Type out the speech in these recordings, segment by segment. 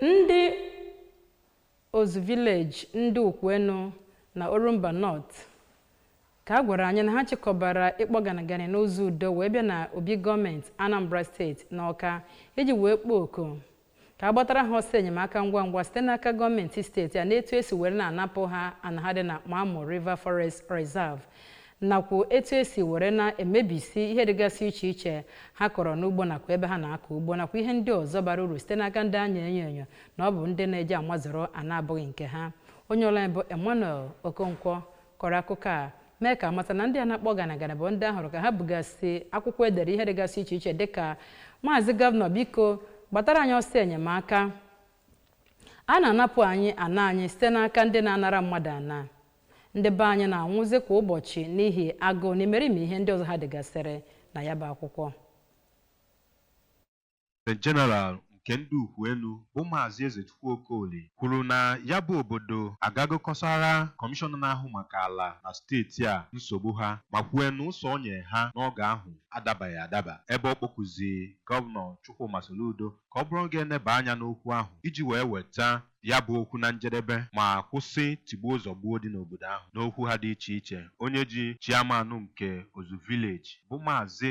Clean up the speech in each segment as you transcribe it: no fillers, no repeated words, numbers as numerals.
Ndị Ozuu Village, Ndiukwuenu na Orumba North ka a gwara anyị na ha chịkọbara ịkpọ ganagani n'ụzọ udo wee bịa na obi gọọmenti Anambra steeti n'Awka iji wee kpọọ oku ka a gbatara ha ọsọ enyemaka ngwa ngwa site n'aka gọọmenti steeti a n'etu esi were na-anapụ ha ana ha dị na Mamo River Forest Reserve nakwa etu esi were na-emebisi ihe dịgasị iche iche ha kọrọ n'ugbo nakwa ebe ha na-akọ ugbo nakwa ihe ndị ọzọ bara uru site n'aka ndị anya enyo na ọ bụ ndị na-eji amazụrụ ana abụghị nke ha. Onye ọla bụ Emela Okonkwo kọrọ akụkọ a mee ka amata na ndị a na-akpọ ganagana bụ ndị ahụrụ ka ha bugasị akwụkwọ edere ihe dịgasị iche iche dịka Maazị Gọvanọ biko gbatara anyị ọsọ enyemaka a na-anapụ anyị ana anyị site n'aka ndị na-anara mmadụ ana. Ndị be anyị na-anwụzi kwa ụbọchị n'ihi agụụ na imerime ihe ndị ọzọ ha dịgasịrị na ya bụ akwụkwọ. General nke Ndiukwuenu bụ Maazị Okoli kwuru na ya bụ obodo agagokọsara kọmishọna na-ahụ maka ala na steeti a nsogbu ha ma kwue na ụzọ onye ha n'oge ahụ adabaghị adaba, ebe ọ kpọkuzi Gọvanọ Soludo ka ọ bụrụ ga-eneba anya n'okwu ahụ iji wee weta ya bụ okwu na njedebe ma kwụsị tigbuo zọgbuo dị n'obodo ahụ. N'okwu ha dị iche iche, onye ji chiamanụ nke Ozuu Village bụ Maazị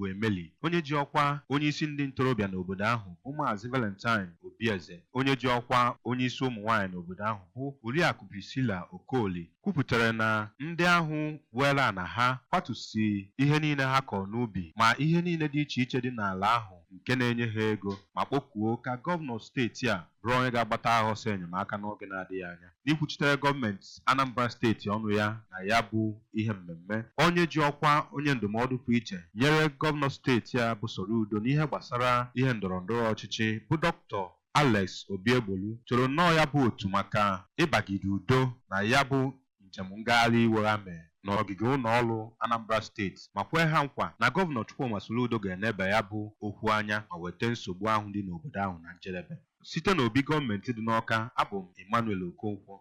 Emela, onye ji ọkwa onye isi ndị ntorobịa n'obodo ahụ bụ Maazị Valentine Obieze, onye ji ọkwa onye isi ụmụ nwaanyị n'obodo ahụ bụ Oriakụ Priscilla Okoli kwupụtara na ndị ahụ were na ha kwatusi ihe niile ha kọrọ n'ubi ma ihe niile dị iche iche dị n'ala ahụ nke na-enye ha ego ma kpọkuo ka gọvanọ steeti a bụrụ onye ga-agbata ha ọsọ enyemaka n'oge na-adịghị anya. N'ikwuchitere gọọmenti Anambra steeti ọnụ ya na ya bụ ihe mmemme, onye ji ọkwa onye ndụmọdụ pụrụ iche nyere gọvanọ steeti a bụ Soludo n'ihe gbasara ihe ndọrọndọrọ ọchịchị bụ Dr. Alex Obiebolu toro nnọọ ya bụ otu maka ịbagide udo na ya bụ njem ngagharị iwe ha mee n'ogige ụlọ ọrụ Anambra steeti ma kwee ha nkwa na gọvanọ Soludo ga-eneba ya bụ okwu anya ma weta nsogbu ahụ dị n'obodo ahụ na njedebe. Site n'obi gọọmenti dị n'Awka, abụ m Emmanuel Okonkwo.